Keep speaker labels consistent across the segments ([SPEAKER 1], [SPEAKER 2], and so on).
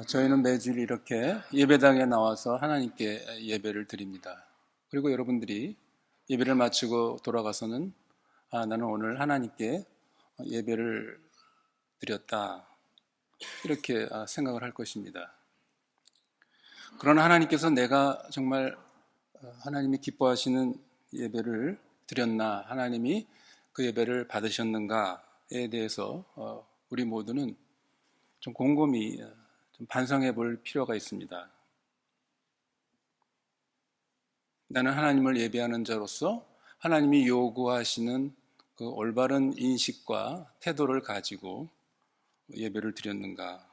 [SPEAKER 1] 저희는 매주일 이렇게 예배당에 나와서 하나님께 예배를 드립니다. 그리고 여러분들이 예배를 마치고 돌아가서는 나는 오늘 하나님께 예배를 드렸다 이렇게 생각을 할 것입니다. 그러나 하나님께서 내가 정말 하나님이 기뻐하시는 예배를 드렸나, 하나님이 그 예배를 받으셨는가에 대해서 우리 모두는 좀 곰곰이 좀 반성해 볼 필요가 있습니다. 나는 하나님을 예배하는 자로서 하나님이 요구하시는 그 올바른 인식과 태도를 가지고 예배를 드렸는가?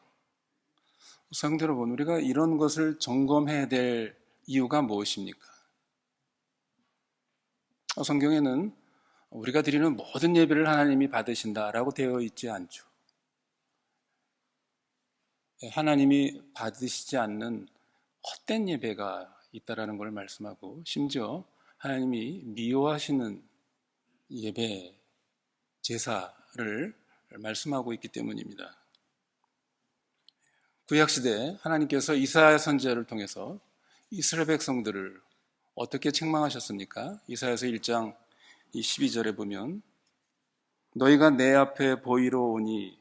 [SPEAKER 1] 성도 여러분, 우리가 이런 것을 점검해야 될 이유가 무엇입니까? 성경에는 우리가 드리는 모든 예배를 하나님이 받으신다라고 되어 있지 않죠. 하나님이 받으시지 않는 헛된 예배가 있다라는 걸 말씀하고, 심지어 하나님이 미워하시는 예배, 제사를 말씀하고 있기 때문입니다. 구약시대 하나님께서 이사야 선지자를 통해서 이스라엘 백성들을 어떻게 책망하셨습니까? 이사야서 1장 12절에 보면, 너희가 내 앞에 보이러 오니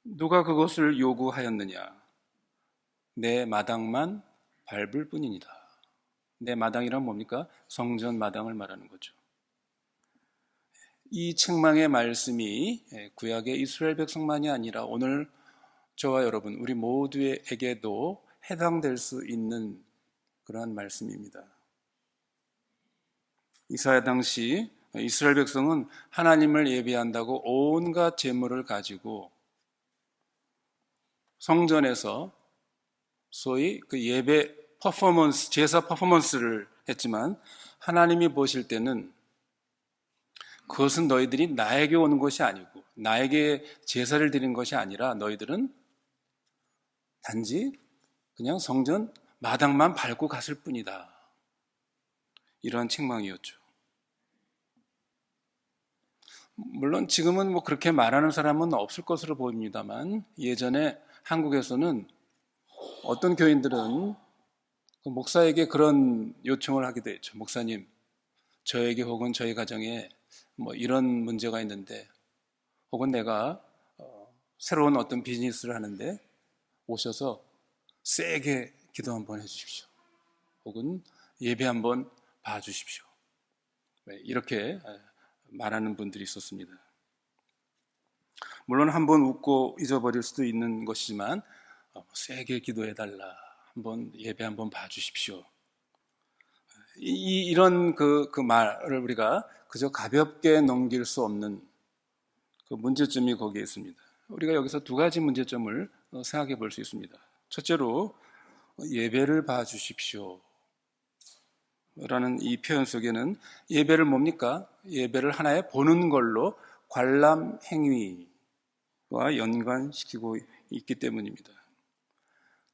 [SPEAKER 1] 누가 그것을 요구하였느냐? 내 마당만 밟을 뿐이니다. 내 마당이란 뭡니까? 성전 마당을 말하는 거죠. 이 책망의 말씀이 구약의 이스라엘 백성만이 아니라 오늘 저와 여러분, 우리 모두에게도 해당될 수 있는 그러한 말씀입니다. 이사야 당시 이스라엘 백성은 하나님을 예배한다고 온갖 제물을 가지고 성전에서 소위 그 예배 퍼포먼스, 제사 퍼포먼스를 했지만, 하나님이 보실 때는 그것은 너희들이 나에게 오는 것이 아니고 나에게 제사를 드린 것이 아니라 너희들은 단지 그냥 성전 마당만 밟고 갔을 뿐이다. 이러한 책망이었죠. 물론 지금은 뭐 그렇게 말하는 사람은 없을 것으로 보입니다만, 예전에 한국에서는 어떤 교인들은 그 목사에게 그런 요청을 하기도 했죠. 목사님, 저에게 혹은 저희 가정에 뭐 이런 문제가 있는데, 혹은 내가 새로운 어떤 비즈니스를 하는데 오셔서 세게 기도 한번 해주십시오. 혹은 예배 한번 봐주십시오. 이렇게 말하는 분들이 있었습니다. 물론 한번 웃고 잊어버릴 수도 있는 것이지만, 세게 기도해달라, 한번 예배 한번 봐주십시오, 이런 그 말을 우리가 그저 가볍게 넘길 수 없는 그 문제점이 거기에 있습니다. 우리가 여기서 두 가지 문제점을 생각해 볼 수 있습니다. 첫째로, 예배를 봐주십시오 라는 이 표현 속에는 예배를 뭡니까? 예배를 하나의 보는 걸로 관람 행위와 연관시키고 있기 때문입니다.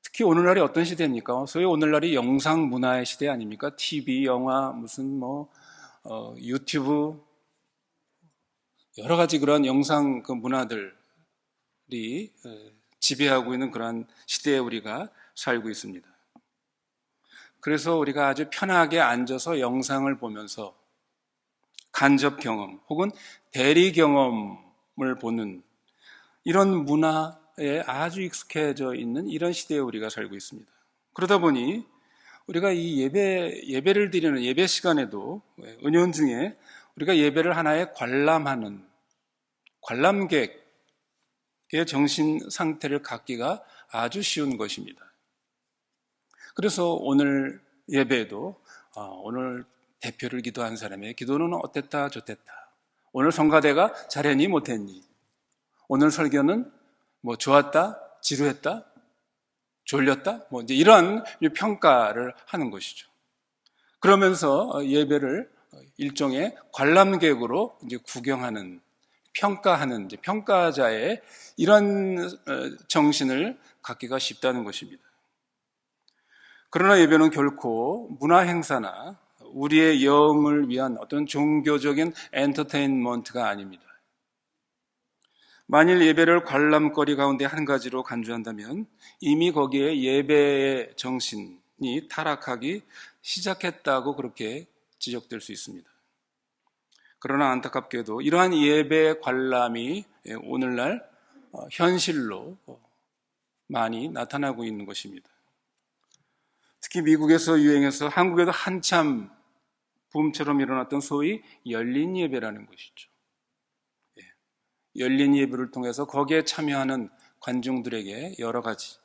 [SPEAKER 1] 특히 오늘날이 어떤 시대입니까? 소위 오늘날이 영상 문화의 시대 아닙니까? TV, 영화, 무슨 유튜브, 여러 가지 그런 영상 그 문화들이 지배하고 있는 그러한 시대에 우리가 살고 있습니다. 그래서 우리가 아주 편하게 앉아서 영상을 보면서 간접 경험 혹은 대리 경험을 보는 이런 문화에 아주 익숙해져 있는 이런 시대에 우리가 살고 있습니다. 그러다 보니 우리가 이 예배를 드리는 예배 시간에도 은연중에 우리가 예배를 하나의 관람하는 관람객의 정신 상태를 갖기가 아주 쉬운 것입니다. 그래서 오늘 예배에도 오늘 대표를 기도한 사람의 기도는 어땠다 저땠다, 오늘 성가대가 잘했니 못했니, 오늘 설교는 뭐 좋았다 지루했다 졸렸다, 뭐 이제 이런 평가를 하는 것이죠. 그러면서 예배를 일종의 관람객으로 이제 구경하는, 평가하는 이제 평가자의 이런 정신을 갖기가 쉽다는 것입니다. 그러나 예배는 결코 문화 행사나 우리의 영을 위한 어떤 종교적인 엔터테인먼트가 아닙니다. 만일 예배를 관람거리 가운데 한 가지로 간주한다면 이미 거기에 예배의 정신이 타락하기 시작했다고 그렇게 지적될 수 있습니다. 그러나 안타깝게도 이러한 예배 관람이 오늘날 현실로 많이 나타나고 있는 것입니다. 특히 미국에서 유행해서 한국에도 한참 붐처럼 일어났던 소위 열린 예배라는 것이죠. 열린 예배를 통해서 거기에 참여하는 관중들에게 여러 가지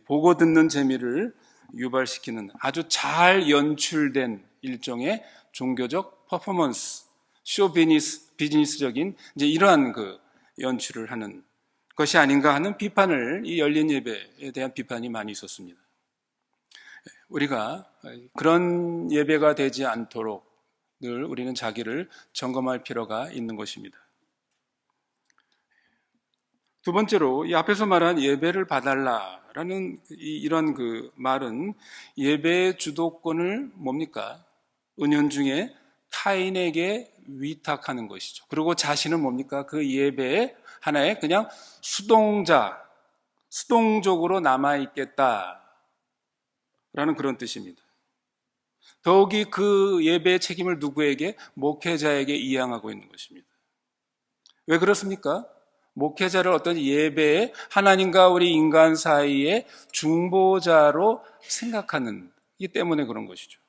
[SPEAKER 1] 보고 듣는 재미를 유발시키는 아주 잘 연출된 일종의 종교적 퍼포먼스, 비즈니스적인 이제 이러한 그 연출을 하는 것이 아닌가 하는 비판을, 이 열린 예배에 대한 비판이 많이 있었습니다. 우리가 그런 예배가 되지 않도록 늘 우리는 자기를 점검할 필요가 있는 것입니다. 두 번째로 이 앞에서 말한 예배를 봐달라라는 이런 그 말은 예배의 주도권을 뭡니까? 은연중에 타인에게 위탁하는 것이죠. 그리고 자신은 뭡니까? 그 예배의 하나의 그냥 수동적으로 남아있겠다라는 그런 뜻입니다. 더욱이 그 예배의 책임을 누구에게? 목회자에게 이양하고 있는 것입니다. 왜 그렇습니까? 목회자를 어떤 예배의 하나님과 우리 인간 사이의 중보자로 생각하는 이 때문에 그런 것이죠.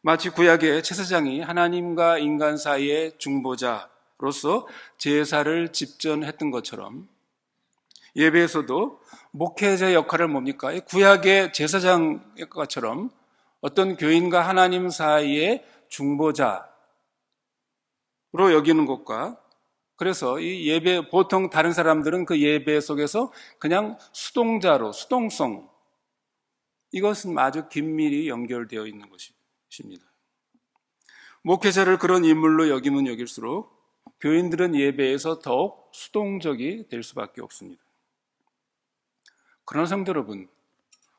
[SPEAKER 1] 마치 구약의 제사장이 하나님과 인간 사이의 중보자로서 제사를 집전했던 것처럼 예배에서도 목회자의 역할을 뭡니까? 구약의 제사장과처럼 어떤 교인과 하나님 사이의 중보자로 여기는 것과, 그래서 이 예배, 보통 다른 사람들은 그 예배 속에서 그냥 수동성, 이것은 아주 긴밀히 연결되어 있는 것입니다. 목회자를 그런 인물로 여기면 여길수록 교인들은 예배에서 더욱 수동적이 될 수밖에 없습니다. 그러나 성도 여러분,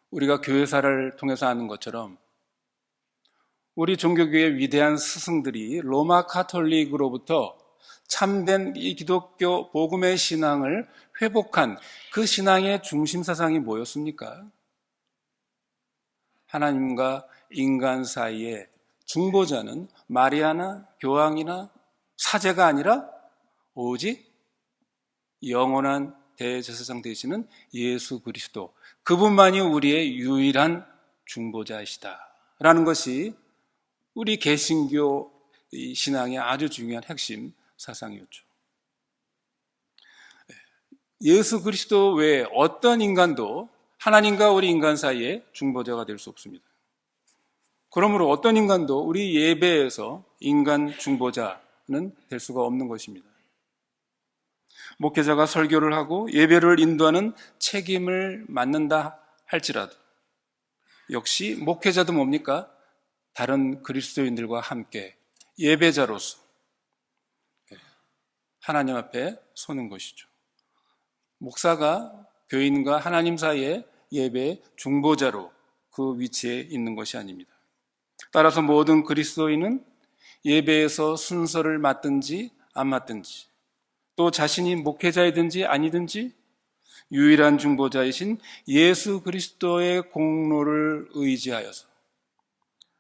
[SPEAKER 1] 우리가 교회사를 통해서 아는 것처럼 우리 종교교회의 위대한 스승들이 로마 카톨릭으로부터 참된 이 기독교 복음의 신앙을 회복한 그 신앙의 중심 사상이 뭐였습니까? 하나님과 인간 사이에 중보자는 마리아나 교황이나 사제가 아니라 오직 영원한 대제사장 되시는 예수 그리스도, 그분만이 우리의 유일한 중보자이시다라는 것이 우리 개신교 신앙의 아주 중요한 핵심 사상이었죠. 예수 그리스도 외에 어떤 인간도 하나님과 우리 인간 사이에 중보자가 될 수 없습니다. 그러므로 어떤 인간도 우리 예배에서 인간 중보자는 될 수가 없는 것입니다. 목회자가 설교를 하고 예배를 인도하는 책임을 맡는다 할지라도 역시 목회자도 뭡니까? 다른 그리스도인들과 함께 예배자로서 하나님 앞에 서는 것이죠. 목사가 교인과 하나님 사이에 예배의 중보자로 그 위치에 있는 것이 아닙니다. 따라서 모든 그리스도인은 예배에서 순서를 맡든지 안 맡든지, 또 자신이 목회자이든지 아니든지 유일한 중보자이신 예수 그리스도의 공로를 의지하여서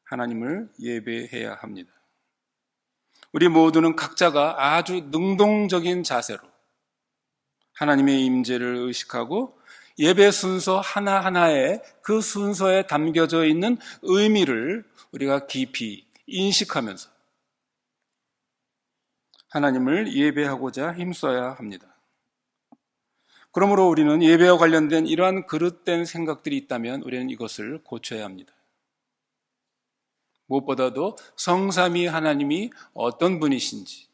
[SPEAKER 1] 하나님을 예배해야 합니다. 우리 모두는 각자가 아주 능동적인 자세로 하나님의 임재를 의식하고 예배 순서 하나하나에 그 순서에 담겨져 있는 의미를 우리가 깊이 인식하면서 하나님을 예배하고자 힘써야 합니다. 그러므로 우리는 예배와 관련된 이러한 그릇된 생각들이 있다면 우리는 이것을 고쳐야 합니다. 무엇보다도 성삼위 하나님이 어떤 분이신지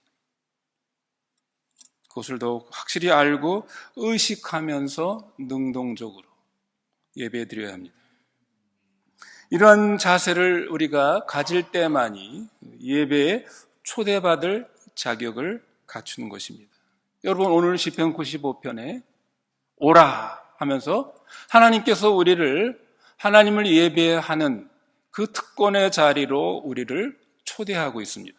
[SPEAKER 1] 그것을 더욱 확실히 알고 의식하면서 능동적으로 예배드려야 합니다. 이러한 자세를 우리가 가질 때만이 예배에 초대받을 자격을 갖추는 것입니다. 여러분, 오늘 시편 95편에 오라 하면서 하나님께서 우리를 하나님을 예배하는 그 특권의 자리로 우리를 초대하고 있습니다.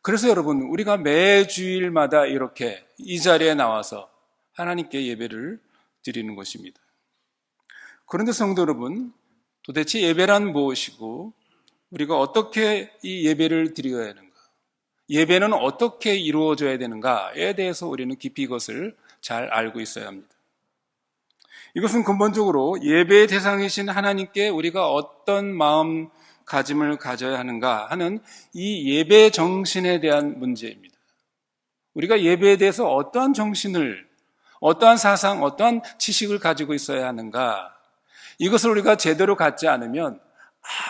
[SPEAKER 1] 그래서 여러분, 우리가 매 주일마다 이렇게 이 자리에 나와서 하나님께 예배를 드리는 것입니다. 그런데 성도 여러분, 도대체 예배란 무엇이고 우리가 어떻게 이 예배를 드려야 하는가? 예배는 어떻게 이루어져야 되는가에 대해서 우리는 깊이 이것을 잘 알고 있어야 합니다. 이것은 근본적으로 예배의 대상이신 하나님께 우리가 어떤 마음가짐을 가져야 하는가 하는 이 예배 정신에 대한 문제입니다. 우리가 예배에 대해서 어떠한 정신을, 어떠한 사상, 어떠한 지식을 가지고 있어야 하는가, 이것을 우리가 제대로 갖지 않으면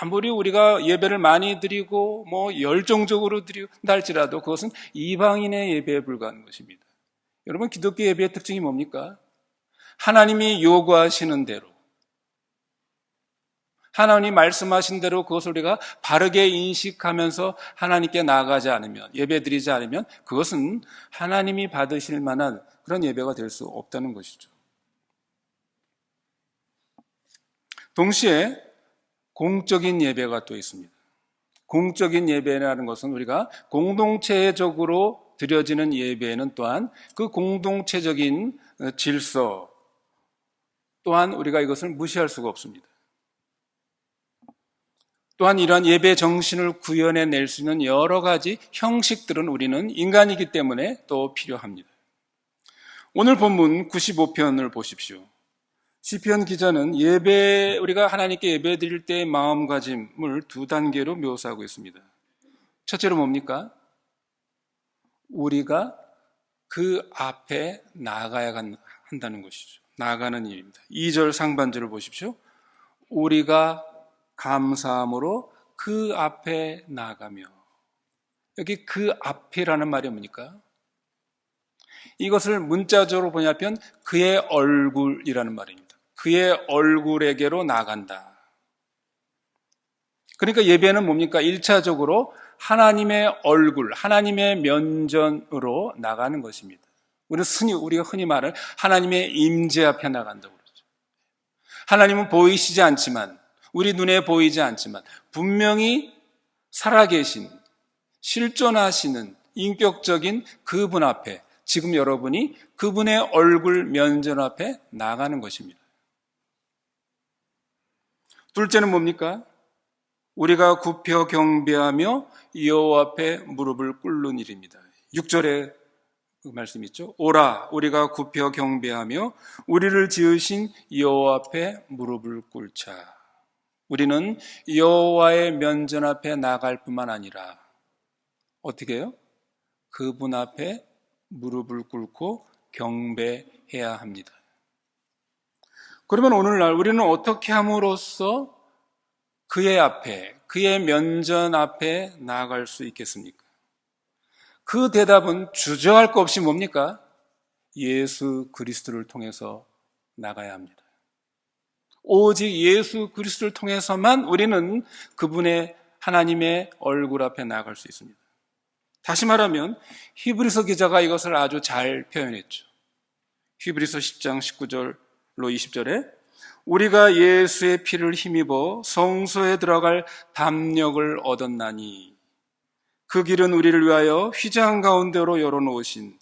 [SPEAKER 1] 아무리 우리가 예배를 많이 드리고 열정적으로 드린다 할지라도 그것은 이방인의 예배에 불과한 것입니다. 여러분, 기독교 예배의 특징이 뭡니까? 하나님이 요구하시는 대로, 하나님이 말씀하신 대로 그것을 우리가 바르게 인식하면서 하나님께 나아가지 않으면, 예배 드리지 않으면 그것은 하나님이 받으실 만한 그런 예배가 될 수 없다는 것이죠. 동시에 공적인 예배가 또 있습니다. 공적인 예배라는 것은 우리가 공동체적으로 드려지는 예배는 또한 그 공동체적인 질서 또한 우리가 이것을 무시할 수가 없습니다. 또한 이러한 예배 정신을 구현해낼 수 있는 여러 가지 형식들은 우리는 인간이기 때문에 또 필요합니다. 오늘 본문 95편을 보십시오. 시편 기자는 우리가 하나님께 예배 드릴 때의 마음가짐을 두 단계로 묘사하고 있습니다. 첫째로 뭡니까? 우리가 그 앞에 나아가야 한다는 것이죠. 나아가는 일입니다. 2절 상반절을 보십시오. 우리가 감사함으로 그 앞에 나아가며. 여기 그 앞이라는 말이 뭡니까? 이것을 문자적으로 보냐면 그의 얼굴이라는 말입니다. 그의 얼굴에게로 나간다. 그러니까 예배는 뭡니까? 1차적으로 하나님의 얼굴, 하나님의 면전으로 나가는 것입니다. 우리가 흔히 말을 하나님의 임재 앞에 나간다고 그러죠. 하나님은 보이시지 않지만, 우리 눈에 보이지 않지만 분명히 살아계신, 실존하시는 인격적인 그분 앞에, 지금 여러분이 그분의 얼굴 면전 앞에 나가는 것입니다. 둘째는 뭡니까? 우리가 굽혀 경배하며 여호와 앞에 무릎을 꿇는 일입니다. 6절에 그 말씀 있죠. 오라, 우리가 굽혀 경배하며 우리를 지으신 여호와 앞에 무릎을 꿇자. 우리는 여호와의 면전 앞에 나갈 뿐만 아니라 어떻게 해요? 그분 앞에 무릎을 꿇고 경배해야 합니다. 그러면 오늘날 우리는 어떻게 함으로써 그의 앞에, 그의 면전 앞에 나아갈 수 있겠습니까? 그 대답은 주저할 것 없이 뭡니까? 예수 그리스도를 통해서 나가야 합니다. 오직 예수 그리스도를 통해서만 우리는 그분의 하나님의 얼굴 앞에 나아갈 수 있습니다. 다시 말하면 히브리서 기자가 이것을 아주 잘 표현했죠. 히브리서 10장 19절로 20절에 우리가 예수의 피를 힘입어 성소에 들어갈 담력을 얻었나니 그 길은 우리를 위하여 휘장 가운데로 열어놓으신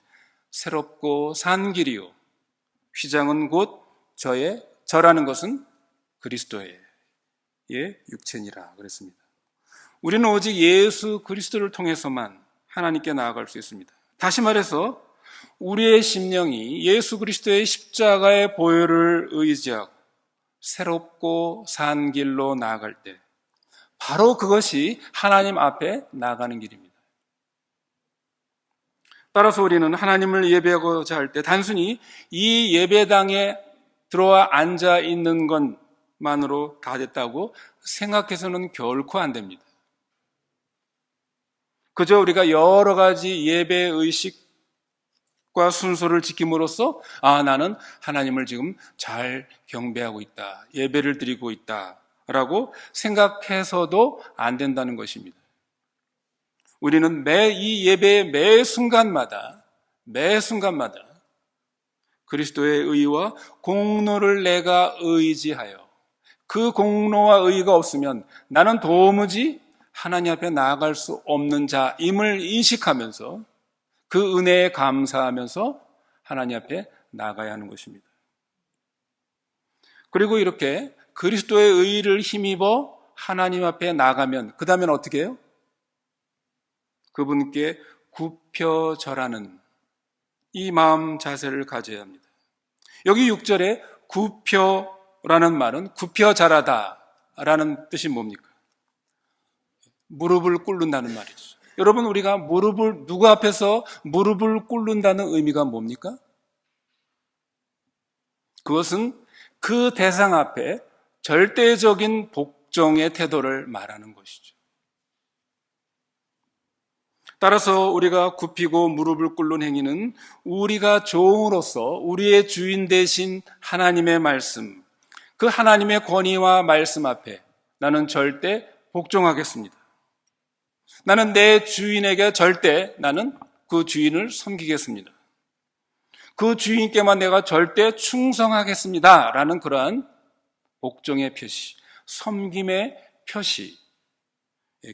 [SPEAKER 1] 새롭고 산 길이요. 휘장은 곧 저라는 것은 그리스도의 육체니라 그랬습니다. 우리는 오직 예수 그리스도를 통해서만 하나님께 나아갈 수 있습니다. 다시 말해서 우리의 심령이 예수 그리스도의 십자가의 보혈을 의지하고 새롭고 산 길로 나아갈 때 바로 그것이 하나님 앞에 나아가는 길입니다. 따라서 우리는 하나님을 예배하고자 할 때 단순히 이 예배당에 들어와 앉아 있는 것만으로 다 됐다고 생각해서는 결코 안 됩니다. 그저 우리가 여러 가지 예배 의식과 순서를 지킴으로써 나는 하나님을 지금 잘 경배하고 있다, 예배를 드리고 있다라고 생각해서도 안 된다는 것입니다. 우리는 이 예배의 매 순간마다 그리스도의 의와 공로를 내가 의지하여 그 공로와 의가 없으면 나는 도무지 하나님 앞에 나아갈 수 없는 자임을 인식하면서 그 은혜에 감사하면서 하나님 앞에 나아가야 하는 것입니다. 그리고 이렇게 그리스도의 의의를 힘입어 하나님 앞에 나가면 그 다음엔 어떻게 해요? 그분께 굽혀 절하는 이 마음 자세를 가져야 합니다. 여기 6절에 굽혀라는 말은 굽혀 절하다 라는 뜻이 뭡니까? 무릎을 꿇는다는 말이죠. 여러분, 우리가 누구 앞에서 무릎을 꿇는다는 의미가 뭡니까? 그것은 그 대상 앞에 절대적인 복종의 태도를 말하는 것이죠. 따라서 우리가 굽히고 무릎을 꿇는 행위는 우리가 종으로서 우리의 주인 되신 하나님의 말씀, 그 하나님의 권위와 말씀 앞에 나는 절대 복종하겠습니다. 나는 내 주인에게 절대 나는 그 주인을 섬기겠습니다. 그 주인께만 내가 절대 충성하겠습니다. 라는 그러한 복종의 표시, 섬김의 표시,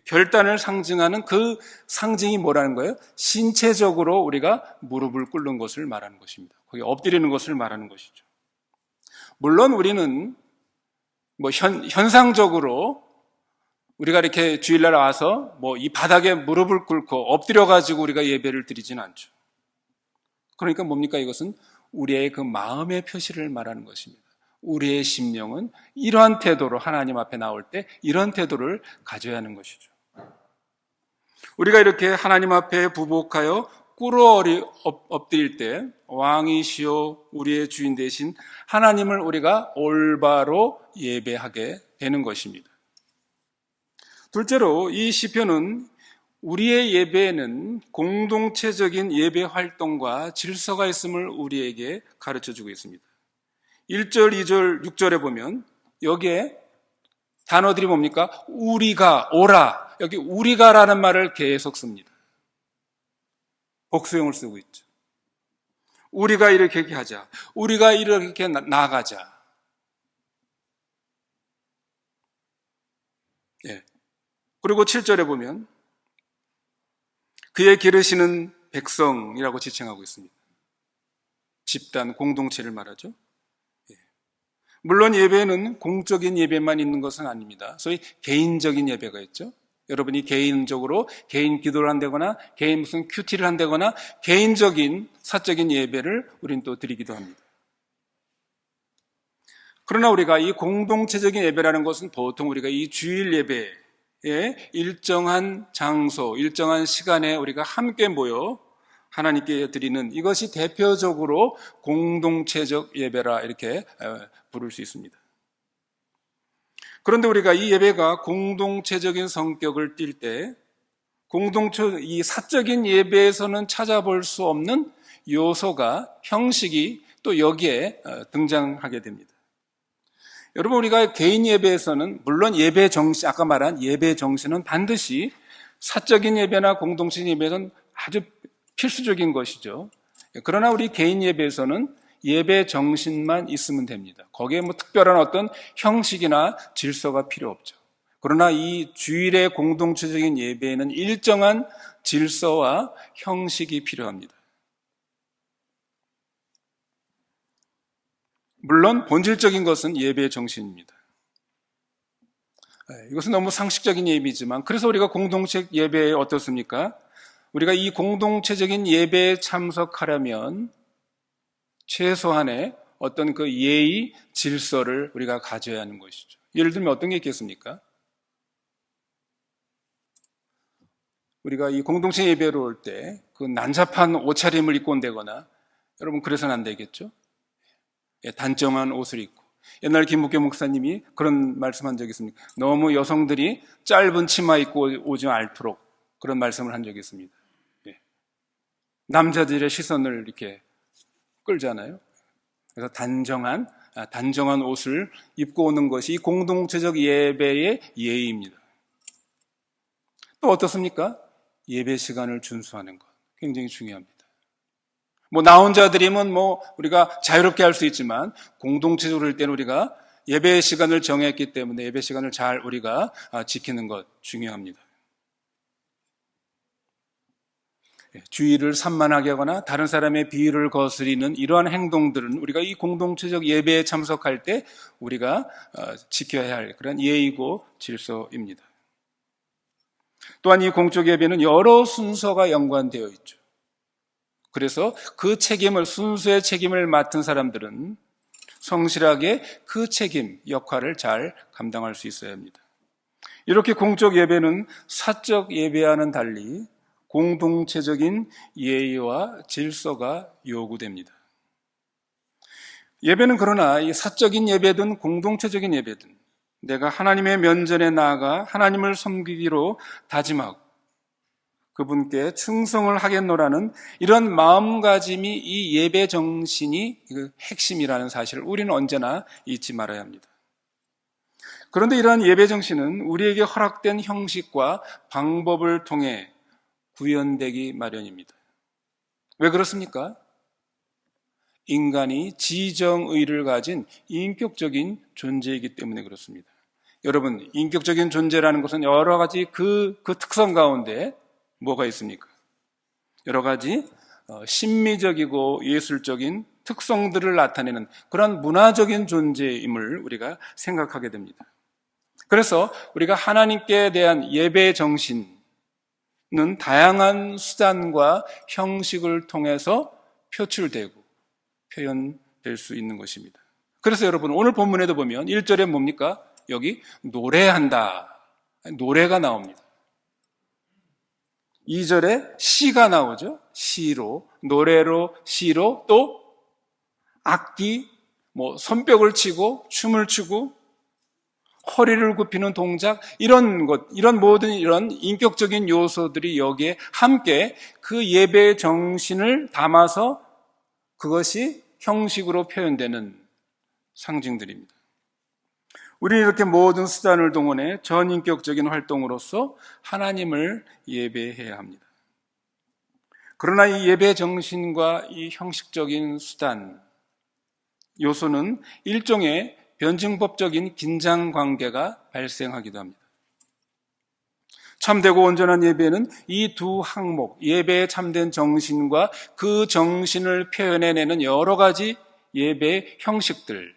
[SPEAKER 1] 결단을 상징하는 그 상징이 뭐라는 거예요? 신체적으로 우리가 무릎을 꿇는 것을 말하는 것입니다. 거기 엎드리는 것을 말하는 것이죠. 물론 우리는 현상적으로 우리가 이렇게 주일날 와서 이 바닥에 무릎을 꿇고 엎드려가지고 우리가 예배를 드리진 않죠. 그러니까 뭡니까? 이것은 우리의 그 마음의 표시를 말하는 것입니다. 우리의 심령은 이러한 태도로 하나님 앞에 나올 때 이런 태도를 가져야 하는 것이죠. 우리가 이렇게 하나님 앞에 부복하여 꿇어 엎드릴 때 왕이시오 우리의 주인 되신 하나님을 우리가 올바로 예배하게 되는 것입니다. 둘째로 이 시편은 우리의 예배에는 공동체적인 예배 활동과 질서가 있음을 우리에게 가르쳐주고 있습니다. 1절, 2절, 6절에 보면 여기에 단어들이 뭡니까? 우리가, 오라. 여기 우리가라는 말을 계속 씁니다. 복수형을 쓰고 있죠. 우리가 이렇게 하자. 우리가 이렇게 나가자. 예. 그리고 7절에 보면 그의 기르시는 백성이라고 지칭하고 있습니다. 집단, 공동체를 말하죠. 물론 예배는 공적인 예배만 있는 것은 아닙니다. 소위 개인적인 예배가 있죠. 여러분이 개인적으로 개인 기도를 한다거나 개인 무슨 큐티를 한다거나 개인적인 사적인 예배를 우리는 또 드리기도 합니다. 그러나 우리가 이 공동체적인 예배라는 것은 보통 우리가 이 주일 예배에 일정한 장소, 일정한 시간에 우리가 함께 모여 하나님께 드리는 이것이 대표적으로 공동체적 예배라 이렇게 부를 수 있습니다. 그런데 우리가 이 예배가 공동체적인 성격을 띌 때 이 사적인 예배에서는 찾아볼 수 없는 요소가 형식이 또 여기에 등장하게 됩니다. 여러분 우리가 개인 예배에서는 물론 예배 정신 아까 말한 예배 정신은 반드시 사적인 예배나 공동체 예배에서는 아주 필수적인 것이죠. 그러나 우리 개인 예배에서는 예배 정신만 있으면 됩니다. 거기에 특별한 어떤 형식이나 질서가 필요 없죠. 그러나 이 주일의 공동체적인 예배에는 일정한 질서와 형식이 필요합니다. 물론 본질적인 것은 예배의 정신입니다. 이것은 너무 상식적인 예배이지만 그래서 우리가 공동체 예배에 어떻습니까? 우리가 이 공동체적인 예배에 참석하려면 최소한의 어떤 그 예의, 질서를 우리가 가져야 하는 것이죠. 예를 들면 어떤 게 있겠습니까? 우리가 이 공동체 예배로 올 때 그 난잡한 옷차림을 입고 온다거나 여러분 그래서는 안 되겠죠? 단정한 옷을 입고 옛날 김묵교 목사님이 그런 말씀한 적이 있습니다. 너무 여성들이 짧은 치마 입고 오지 않도록 그런 말씀을 한 적이 있습니다. 남자들의 시선을 이렇게 끌잖아요. 그래서 단정한 옷을 입고 오는 것이 공동체적 예배의 예의입니다. 또 어떻습니까? 예배 시간을 준수하는 것 굉장히 중요합니다. 나 혼자들이면 우리가 자유롭게 할 수 있지만 공동체적으로 할 때는 우리가 예배 시간을 정했기 때문에 예배 시간을 잘 우리가 지키는 것 중요합니다. 주의를 산만하게 하거나 다른 사람의 비위를 거스리는 이러한 행동들은 우리가 이 공동체적 예배에 참석할 때 우리가 지켜야 할 그런 예의고 질서입니다. 또한 이 공적 예배는 여러 순서가 연관되어 있죠. 그래서 그 책임을, 순서의 책임을 맡은 사람들은 성실하게 그 책임, 역할을 잘 감당할 수 있어야 합니다. 이렇게 공적 예배는 사적 예배와는 달리 공동체적인 예의와 질서가 요구됩니다. 예배는 그러나 이 사적인 예배든 공동체적인 예배든 내가 하나님의 면전에 나아가 하나님을 섬기기로 다짐하고 그분께 충성을 하겠노라는 이런 마음가짐이 이 예배 정신이 핵심이라는 사실을 우리는 언제나 잊지 말아야 합니다. 그런데 이러한 예배 정신은 우리에게 허락된 형식과 방법을 통해 구현되기 마련입니다. 왜 그렇습니까? 인간이 지정의를 가진 인격적인 존재이기 때문에 그렇습니다. 여러분, 인격적인 존재라는 것은 여러 가지 그 특성 가운데 뭐가 있습니까? 여러 가지 심미적이고 예술적인 특성들을 나타내는 그런 문화적인 존재임을 우리가 생각하게 됩니다. 그래서 우리가 하나님께 대한 예배 정신은 다양한 수단과 형식을 통해서 표출되고 표현될 수 있는 것입니다. 그래서 여러분 오늘 본문에도 보면 1절에 뭡니까? 여기 노래한다. 노래가 나옵니다. 2절에 시가 나오죠. 시로, 노래로, 시로, 또 악기, 손뼉을 치고 춤을 추고 허리를 굽히는 동작, 이런 것, 이런 모든 이런 인격적인 요소들이 여기에 함께 그 예배의 정신을 담아서 그것이 형식으로 표현되는 상징들입니다. 우리는 이렇게 모든 수단을 동원해 전인격적인 활동으로서 하나님을 예배해야 합니다. 그러나 이 예배 정신과 이 형식적인 수단, 요소는 일종의 변증법적인 긴장 관계가 발생하기도 합니다. 참되고 온전한 예배는 이 두 항목, 예배의 참된 정신과 그 정신을 표현해내는 여러 가지 예배 형식들,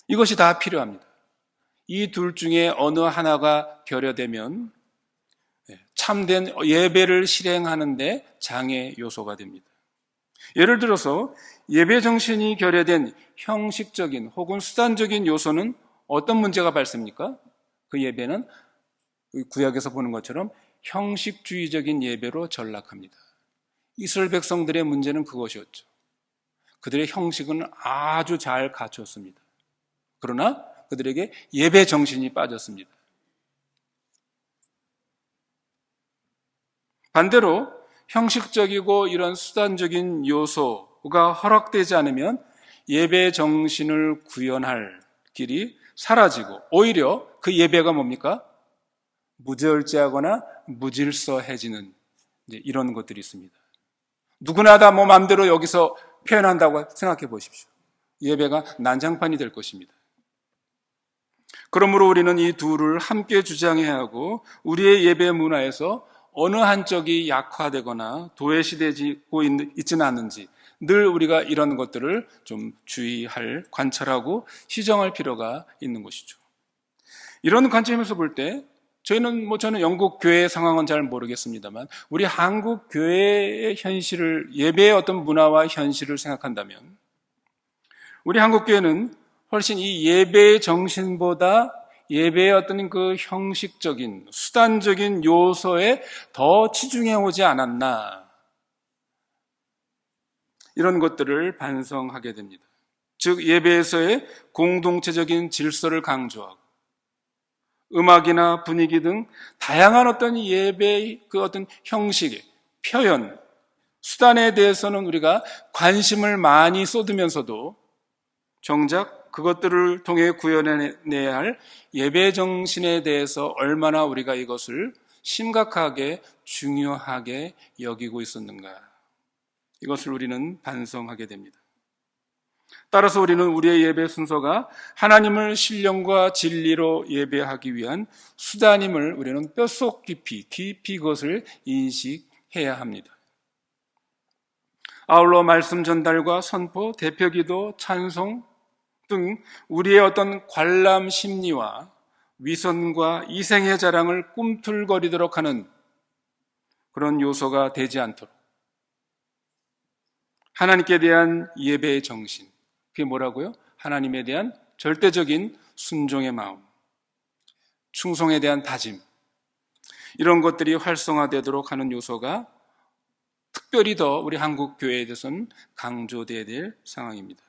[SPEAKER 1] 이것이 다 필요합니다. 이 둘 중에 어느 하나가 결여되면 참된 예배를 실행하는데 장애 요소가 됩니다. 예를 들어서 예배 정신이 결여된 형식적인 혹은 수단적인 요소는 어떤 문제가 발생합니까? 그 예배는 구약에서 보는 것처럼 형식주의적인 예배로 전락합니다. 이스라엘 백성들의 문제는 그것이었죠. 그들의 형식은 아주 잘 갖췄습니다. 그러나 그들에게 예배 정신이 빠졌습니다. 반대로 형식적이고 이런 수단적인 요소가 허락되지 않으면 예배 정신을 구현할 길이 사라지고 오히려 그 예배가 뭡니까? 무절제하거나 무질서해지는 이런 것들이 있습니다. 누구나 다 마음대로 여기서 표현한다고 생각해 보십시오. 예배가 난장판이 될 것입니다. 그러므로 우리는 이 둘을 함께 주장해야 하고 우리의 예배 문화에서 어느 한쪽이 약화되거나 도외시되고 있지는 않은지 늘 우리가 이런 것들을 좀 주의할, 관찰하고 시정할 필요가 있는 것이죠. 이런 관점에서 볼 때 저는 영국 교회 상황은 잘 모르겠습니다만 우리 한국 교회의 현실을, 예배의 어떤 문화와 현실을 생각한다면 우리 한국 교회는 훨씬 이 예배의 정신보다 예배의 어떤 그 형식적인, 수단적인 요소에 더 치중해 오지 않았나, 이런 것들을 반성하게 됩니다. 즉 예배에서의 공동체적인 질서를 강조하고 음악이나 분위기 등 다양한 어떤 예배의 그 어떤 형식의 표현, 수단에 대해서는 우리가 관심을 많이 쏟으면서도 정작 그것들을 통해 구현해내야 할 예배 정신에 대해서 얼마나 우리가 이것을 심각하게 중요하게 여기고 있었는가, 이것을 우리는 반성하게 됩니다. 따라서 우리는 우리의 예배 순서가 하나님을 신령과 진리로 예배하기 위한 수단임을 우리는 뼛속 깊이 그것을 인식해야 합니다. 아울러 말씀 전달과 선포, 대표기도, 찬송 등 우리의 어떤 관람 심리와 위선과 이생의 자랑을 꿈틀거리도록 하는 그런 요소가 되지 않도록 하나님께 대한 예배의 정신, 그게 뭐라고요? 하나님에 대한 절대적인 순종의 마음, 충성에 대한 다짐, 이런 것들이 활성화되도록 하는 요소가 특별히 더 우리 한국 교회에 대해서는 강조되어야 될 상황입니다.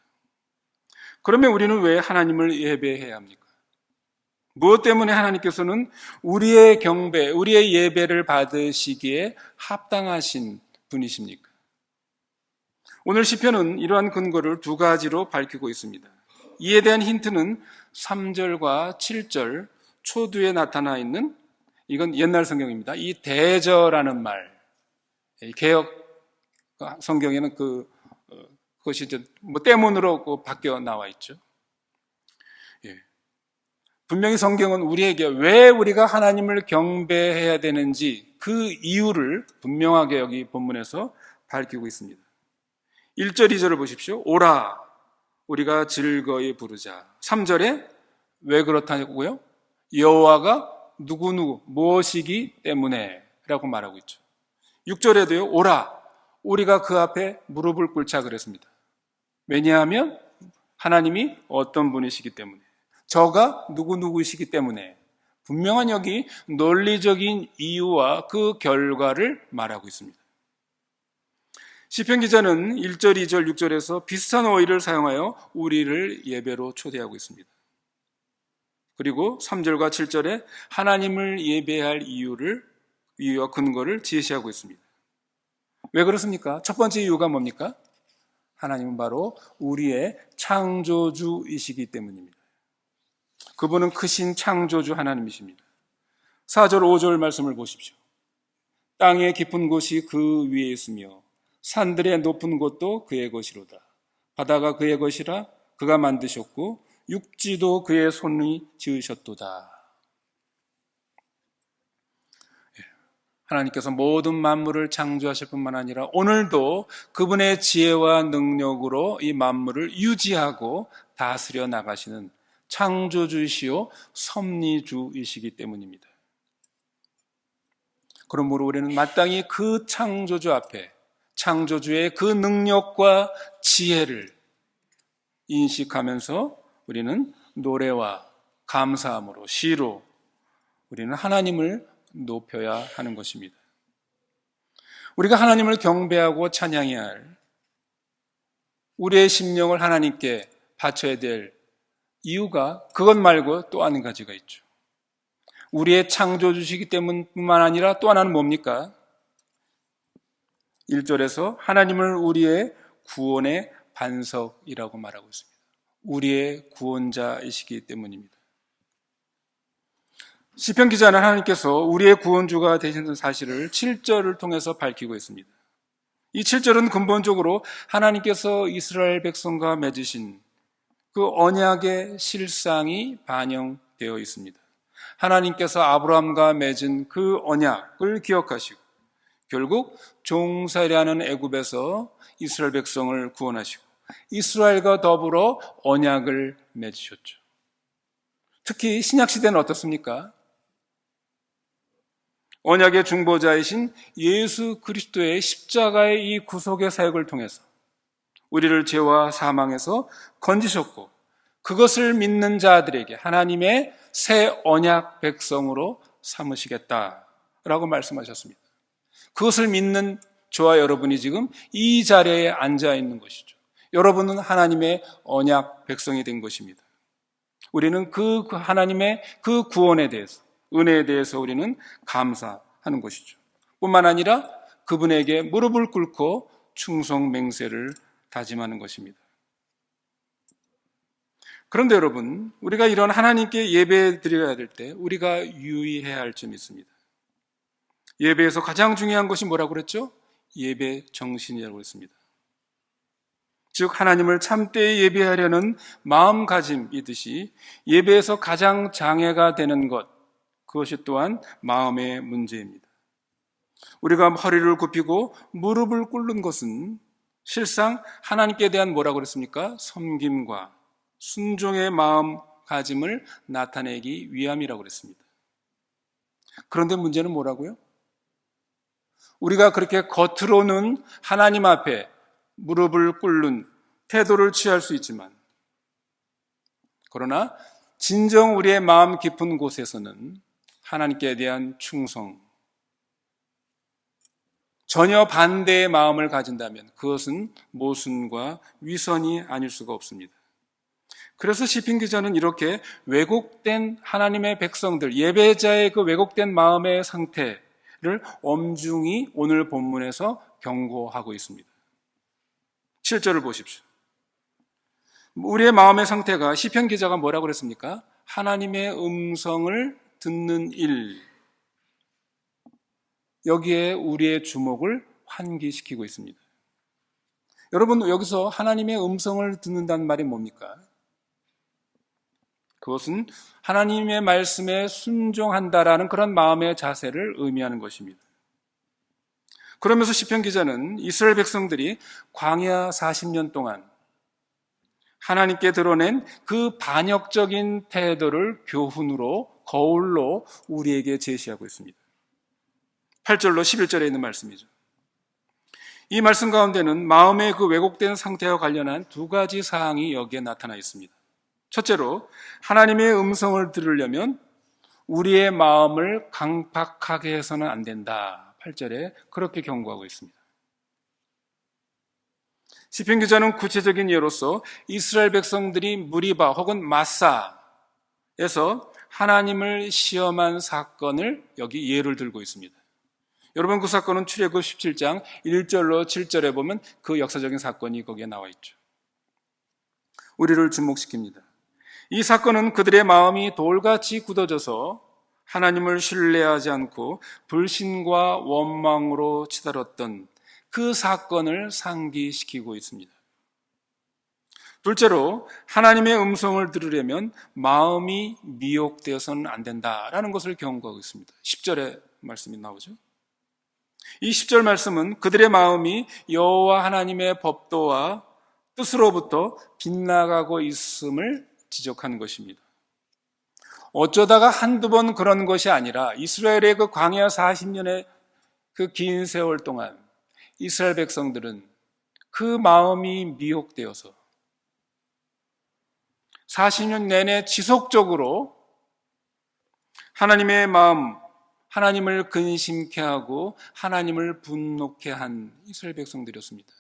[SPEAKER 1] 그러면 우리는 왜 하나님을 예배해야 합니까? 무엇 때문에 하나님께서는 우리의 경배, 우리의 예배를 받으시기에 합당하신 분이십니까? 오늘 시편은 이러한 근거를 두 가지로 밝히고 있습니다. 이에 대한 힌트는 3절과 7절 초두에 나타나 있는, 이건 옛날 성경입니다. 이 대저라는 말, 개역 성경에는 그것이 이제 때문으로 바뀌어 나와 있죠. 예. 분명히 성경은 우리에게 왜 우리가 하나님을 경배해야 되는지 그 이유를 분명하게 여기 본문에서 밝히고 있습니다. 1절, 2절을 보십시오. 오라, 우리가 즐거이 부르자. 3절에 왜 그렇다고요? 여호와가 누구누구 무엇이기 때문에 라고 말하고 있죠. 6절에도요. 오라, 우리가 그 앞에 무릎을 꿇자 그랬습니다. 왜냐하면 하나님이 어떤 분이시기 때문에, 저가 누구누구이시기 때문에, 분명한 여기 논리적인 이유와 그 결과를 말하고 있습니다. 시편 기자는 1절, 2절, 6절에서 비슷한 어휘를 사용하여 우리를 예배로 초대하고 있습니다. 그리고 3절과 7절에 하나님을 예배할 이유와 근거를 제시하고 있습니다. 왜 그렇습니까? 첫 번째 이유가 뭡니까? 하나님은 바로 우리의 창조주이시기 때문입니다. 그분은 크신 창조주 하나님이십니다. 4절, 5절 말씀을 보십시오. 땅의 깊은 곳이 그 위에 있으며 산들의 높은 곳도 그의 것이로다. 바다가 그의 것이라 그가 만드셨고 육지도 그의 손이 지으셨도다. 하나님께서 모든 만물을 창조하실 뿐만 아니라 오늘도 그분의 지혜와 능력으로 이 만물을 유지하고 다스려 나가시는 창조주이시요 섭리주이시기 때문입니다. 그러므로 우리는 마땅히 그 창조주 앞에 창조주의 그 능력과 지혜를 인식하면서 우리는 노래와 감사함으로, 시로 우리는 하나님을 높여야 하는 것입니다. 우리가 하나님을 경배하고 찬양해야 할, 우리의 심령을 하나님께 바쳐야 될 이유가 그것 말고 또 한 가지가 있죠. 우리의 창조주시기 때문뿐만 아니라 또 하나는 뭡니까? 1절에서 하나님을 우리의 구원의 반석이라고 말하고 있습니다. 우리의 구원자이시기 때문입니다. 시편 기자는 하나님께서 우리의 구원주가 되시는 사실을 7절을 통해서 밝히고 있습니다. 이 7절은 근본적으로 하나님께서 이스라엘 백성과 맺으신 그 언약의 실상이 반영되어 있습니다. 하나님께서 아브라함과 맺은 그 언약을 기억하시고 결국 종살이하는 애굽에서 이스라엘 백성을 구원하시고 이스라엘과 더불어 언약을 맺으셨죠. 특히 신약시대는 어떻습니까? 언약의 중보자이신 예수 그리스도의 십자가의 이 구속의 사역을 통해서 우리를 죄와 사망에서 건지셨고 그것을 믿는 자들에게 하나님의 새 언약 백성으로 삼으시겠다라고 말씀하셨습니다. 그것을 믿는 저와 여러분이 지금 이 자리에 앉아 있는 것이죠. 여러분은 하나님의 언약 백성이 된 것입니다. 우리는 그 하나님의 그 구원에 대해서, 은혜에 대해서 우리는 감사하는 것이죠. 뿐만 아니라 그분에게 무릎을 꿇고 충성 맹세를 다짐하는 것입니다. 그런데 여러분, 우리가 이런 하나님께 예배 드려야 될 때 우리가 유의해야 할 점이 있습니다. 예배에서 가장 중요한 것이 뭐라고 그랬죠? 예배 정신이라고 했습니다. 즉 하나님을 참되이 예배하려는 마음가짐이듯이 예배에서 가장 장애가 되는 것, 그것이 또한 마음의 문제입니다. 우리가 허리를 굽히고 무릎을 꿇는 것은 실상 하나님께 대한 뭐라고 그랬습니까? 섬김과 순종의 마음가짐을 나타내기 위함이라고 그랬습니다. 그런데 문제는 뭐라고요? 우리가 그렇게 겉으로는 하나님 앞에 무릎을 꿇는 태도를 취할 수 있지만, 그러나 진정 우리의 마음 깊은 곳에서는 하나님께 대한 충성, 전혀 반대의 마음을 가진다면 그것은 모순과 위선이 아닐 수가 없습니다. 그래서 시편 기자는 이렇게 왜곡된 하나님의 백성들, 예배자의 그 왜곡된 마음의 상태를 엄중히 오늘 본문에서 경고하고 있습니다. 7절을 보십시오. 우리의 마음의 상태가, 시편 기자가 뭐라고 그랬습니까? 하나님의 음성을 듣는 일, 여기에 우리의 주목을 환기시키고 있습니다. 여러분, 여기서 하나님의 음성을 듣는다는 말이 뭡니까? 그것은 하나님의 말씀에 순종한다라는 그런 마음의 자세를 의미하는 것입니다. 그러면서 시편 기자는 이스라엘 백성들이 광야 40년 동안 하나님께 드러낸 그 반역적인 태도를 교훈으로, 거울로 우리에게 제시하고 있습니다. 8절로 11절에 있는 말씀이죠. 이 말씀 가운데는 마음의 그 왜곡된 상태와 관련한 두 가지 사항이 여기에 나타나 있습니다. 첫째로, 하나님의 음성을 들으려면 우리의 마음을 강팍하게 해서는 안 된다. 8절에 그렇게 경고하고 있습니다. 시편 기자는 구체적인 예로서 이스라엘 백성들이 무리바 혹은 마사에서 하나님을 시험한 사건을 여기 예를 들고 있습니다. 여러분, 그 사건은 출애굽 17장 1절로 7절에 보면 그 역사적인 사건이 거기에 나와 있죠. 우리를 주목시킵니다. 이 사건은 그들의 마음이 돌같이 굳어져서 하나님을 신뢰하지 않고 불신과 원망으로 치달았던 그 사건을 상기시키고 있습니다. 둘째로, 하나님의 음성을 들으려면 마음이 미혹되어서는 안 된다라는 것을 경고하고 있습니다. 10절에 말씀이 나오죠. 이 10절 말씀은 그들의 마음이 여호와 하나님의 법도와 뜻으로부터 빗나가고 있음을 지적하는 것입니다. 어쩌다가 한두 번 그런 것이 아니라 이스라엘의 그 광야 40년의 그 긴 세월 동안 이스라엘 백성들은 그 마음이 미혹되어서 40년 내내 지속적으로 하나님의 마음, 하나님을 근심케 하고 하나님을 분노케 한 이스라엘 백성들이었습니다.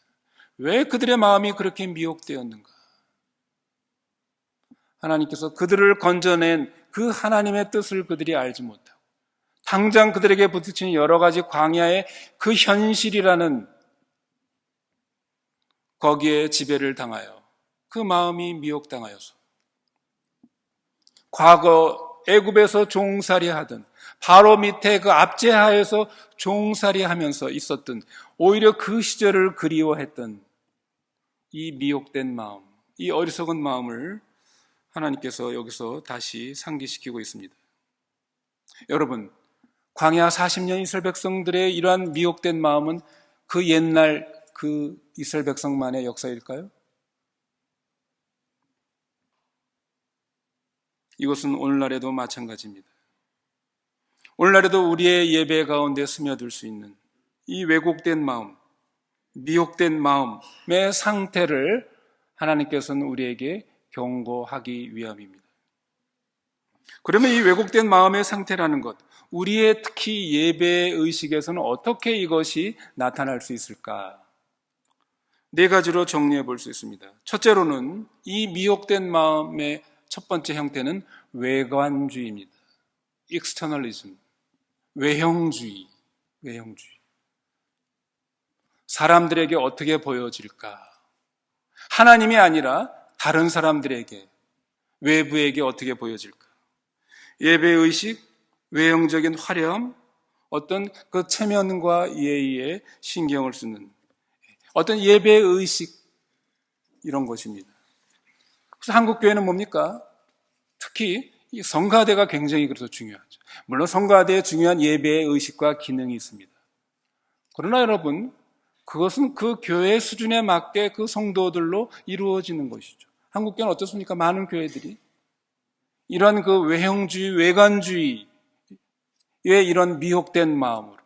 [SPEAKER 1] 왜 그들의 마음이 그렇게 미혹되었는가? 하나님께서 그들을 건져낸 그 하나님의 뜻을 그들이 알지 못하고 당장 그들에게 부딪히는 여러 가지 광야의 그 현실이라는 거기에 지배를 당하여 그 마음이 미혹당하여서 과거 애굽에서 종살이 하던 바로 밑에 그 압제하에서 종살이 하면서 있었던 오히려 그 시절을 그리워했던 이 미혹된 마음, 이 어리석은 마음을 하나님께서 여기서 다시 상기시키고 있습니다. 여러분, 광야 40년 이스라엘 백성들의 이러한 미혹된 마음은 그 옛날 그 이스라엘 백성만의 역사일까요? 이것은 오늘날에도 마찬가지입니다. 오늘날에도 우리의 예배 가운데 스며들 수 있는 이 왜곡된 마음, 미혹된 마음의 상태를 하나님께서는 우리에게 경고하기 위함입니다. 그러면 이 왜곡된 마음의 상태라는 것, 우리의 특히 예배 의식에서는 어떻게 이것이 나타날 수 있을까? 네 가지로 정리해 볼 수 있습니다. 첫째로는 이 미혹된 마음의 첫 번째 형태는 외관주의입니다. externalism, 외형주의. 사람들에게 어떻게 보여질까? 하나님이 아니라 다른 사람들에게, 외부에게 어떻게 보여질까? 예배의식, 외형적인 화려함, 어떤 그 체면과 예의에 신경을 쓰는 어떤 예배의식, 이런 것입니다. 그래서 한국 교회는 뭡니까? 특히 이 성가대가 굉장히 그래서 중요하죠. 물론 성가대에 중요한 예배의 의식과 기능이 있습니다. 그러나 여러분, 그것은 그 교회 수준에 맞게 그 성도들로 이루어지는 것이죠. 한국 교회는 어떻습니까? 많은 교회들이 이런 그 외형주의, 외관주의의 이런 미혹된 마음으로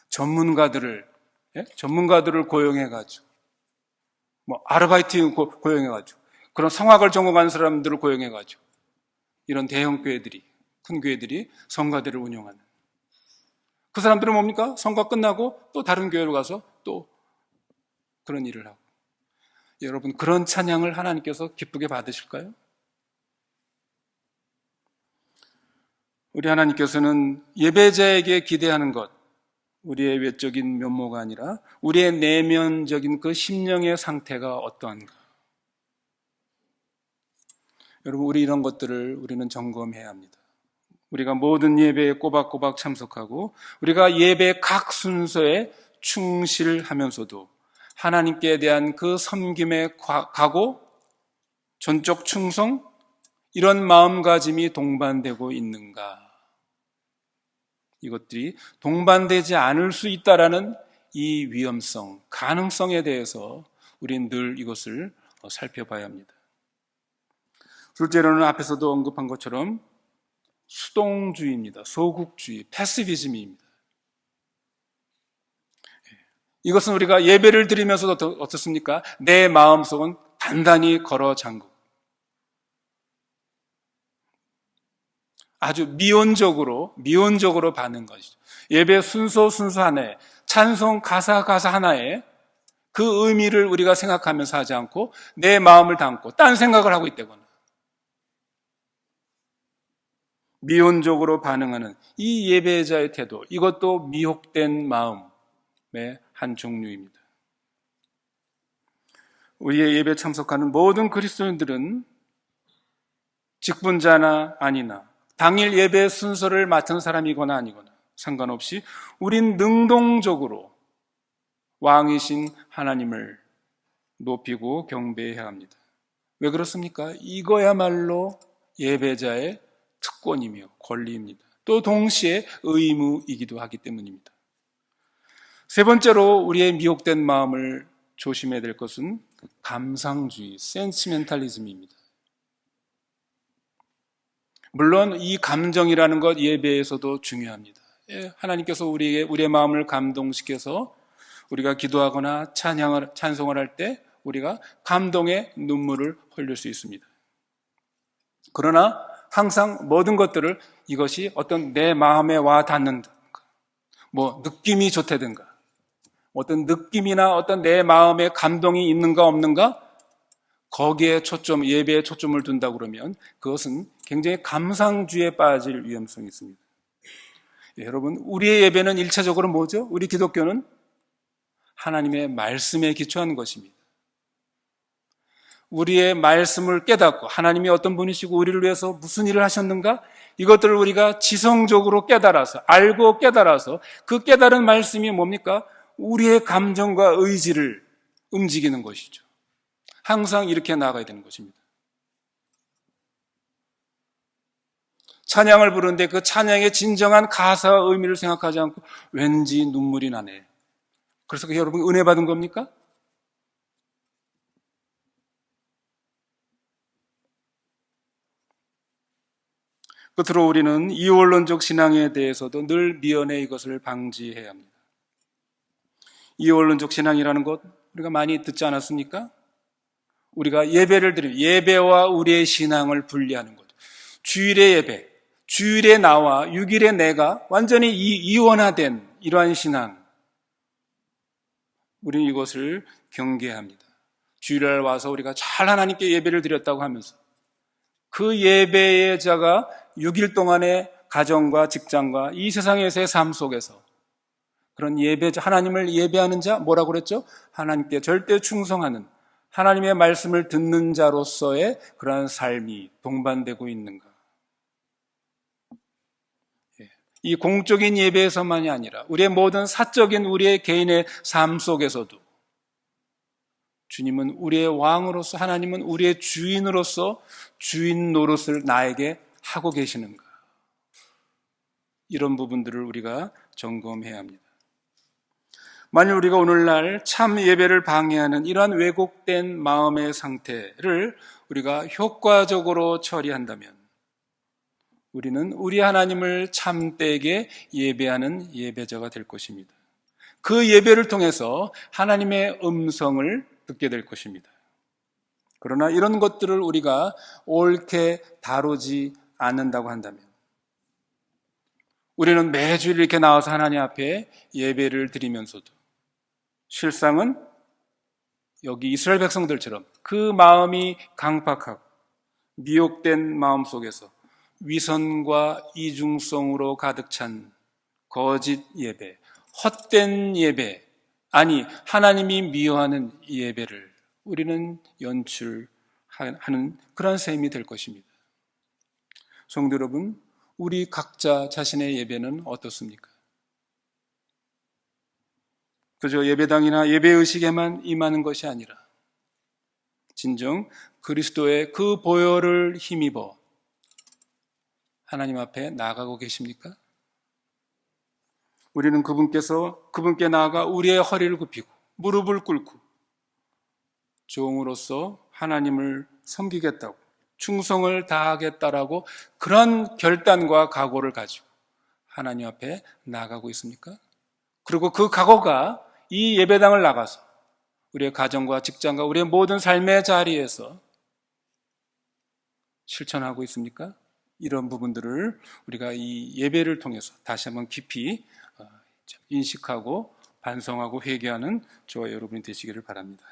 [SPEAKER 1] 전문가들을 고용해가지고, 아르바이트 고용해가지고, 그런 성악을 전공한 사람들을 고용해가지고, 이런 대형 교회들이, 큰 교회들이 성가대를 운영하는. 그 사람들은 뭡니까? 성가 끝나고 또 다른 교회로 가서 또 그런 일을 하고. 여러분, 그런 찬양을 하나님께서 기쁘게 받으실까요? 우리 하나님께서는 예배자에게 기대하는 것, 우리의 외적인 면모가 아니라 우리의 내면적인 그 심령의 상태가 어떠한가. 여러분, 우리 이런 것들을 우리는 점검해야 합니다. 우리가 모든 예배에 꼬박꼬박 참석하고 우리가 예배 각 순서에 충실하면서도 하나님께 대한 그 섬김의 각오, 전적 충성, 이런 마음가짐이 동반되고 있는가? 이것들이 동반되지 않을 수 있다라는 이 위험성, 가능성에 대해서 우리는 늘 이것을 살펴봐야 합니다. 둘째로는 앞에서도 언급한 것처럼 수동주의입니다. 소극주의, 패시비즘입니다. 이것은 우리가 예배를 드리면서도 어떻습니까? 내 마음속은 단단히 걸어 잠그고 아주 미온적으로 받는 것이죠. 예배 순서 하나에, 찬송 가사 하나에 그 의미를 우리가 생각하면서 하지 않고 내 마음을 담고 딴 생각을 하고 있다거나 미온적으로 반응하는 이 예배자의 태도, 이것도 미혹된 마음의 한 종류입니다. 우리의 예배에 참석하는 모든 그리스도인들은 직분자나 아니나 당일 예배 순서를 맡은 사람이거나 아니거나 상관없이 우린 능동적으로 왕이신 하나님을 높이고 경배해야 합니다. 왜 그렇습니까? 이거야말로 예배자의 특권이며 권리입니다. 또 동시에 의무이기도 하기 때문입니다. 세 번째로 우리의 미혹된 마음을 조심해야 될 것은 감상주의, 센티멘탈리즘입니다. 물론 이 감정이라는 것 예배에서도 중요합니다. 하나님께서 우리의 마음을 감동시켜서 우리가 기도하거나 찬송을 할 때 우리가 감동의 눈물을 흘릴 수 있습니다. 그러나 항상 모든 것들을 이것이 어떤 내 마음에 와 닿는다, 느낌이 좋다든가, 어떤 느낌이나 어떤 내 마음에 감동이 있는가 없는가, 거기에 예배에 초점을 둔다 그러면 그것은 굉장히 감상주의에 빠질 위험성이 있습니다. 여러분, 우리의 예배는 일차적으로 뭐죠? 우리 기독교는 하나님의 말씀에 기초하는 것입니다. 우리의 말씀을 깨닫고 하나님이 어떤 분이시고 우리를 위해서 무슨 일을 하셨는가? 이것들을 우리가 지성적으로 깨달아서, 알고 깨달아서 그 깨달은 말씀이 뭡니까? 우리의 감정과 의지를 움직이는 것이죠. 항상 이렇게 나아가야 되는 것입니다. 찬양을 부르는데 그 찬양의 진정한 가사와 의미를 생각하지 않고 왠지 눈물이 나네. 그래서 여러분 은혜 받은 겁니까? 끝으로 우리는 이원론적 신앙에 대해서도 늘 미연에 이것을 방지해야 합니다. 이원론적 신앙이라는 것 우리가 많이 듣지 않았습니까? 우리가 예배를 드리면 예배와 우리의 신앙을 분리하는 것. 주일의 예배, 주일의 나와 6일의 내가 완전히 이원화된 이러한 신앙. 우리는 이것을 경계합니다. 주일날 와서 우리가 잘 하나님께 예배를 드렸다고 하면서 그 예배의 자가 6일 동안의 가정과 직장과 이 세상에서의 삶 속에서 그런 예배자, 하나님을 예배하는 자, 뭐라고 그랬죠? 하나님께 절대 충성하는 하나님의 말씀을 듣는 자로서의 그러한 삶이 동반되고 있는가? 이 공적인 예배에서만이 아니라 우리의 모든 사적인 우리의 개인의 삶 속에서도 주님은 우리의 왕으로서, 하나님은 우리의 주인으로서 주인 노릇을 나에게 하고 계시는가? 이런 부분들을 우리가 점검해야 합니다. 만일 우리가 오늘날 참 예배를 방해하는 이러한 왜곡된 마음의 상태를 우리가 효과적으로 처리한다면 우리는 우리 하나님을 참되게 예배하는 예배자가 될 것입니다. 그 예배를 통해서 하나님의 음성을 듣게 될 것입니다. 그러나 이런 것들을 우리가 옳게 다루지 않는다고 한다면 우리는 매주 이렇게 나와서 하나님 앞에 예배를 드리면서도 실상은 여기 이스라엘 백성들처럼 그 마음이 강팍하고 미혹된 마음 속에서 위선과 이중성으로 가득 찬 거짓 예배, 헛된 예배, 아니 하나님이 미워하는 예배를 우리는 연출하는 그런 셈이 될 것입니다. 성도 여러분, 우리 각자 자신의 예배는 어떻습니까? 그저 예배당이나 예배의식에만 임하는 것이 아니라 진정 그리스도의 그 보혈을 힘입어 하나님 앞에 나아가고 계십니까? 우리는 그분께 나아가 우리의 허리를 굽히고 무릎을 꿇고 종으로서 하나님을 섬기겠다고 충성을 다하겠다라고 그런 결단과 각오를 가지고 하나님 앞에 나아가고 있습니까? 그리고 그 각오가 이 예배당을 나가서 우리의 가정과 직장과 우리의 모든 삶의 자리에서 실천하고 있습니까? 이런 부분들을 우리가 이 예배를 통해서 다시 한번 깊이 인식하고 반성하고 회개하는 저와 여러분이 되시기를 바랍니다.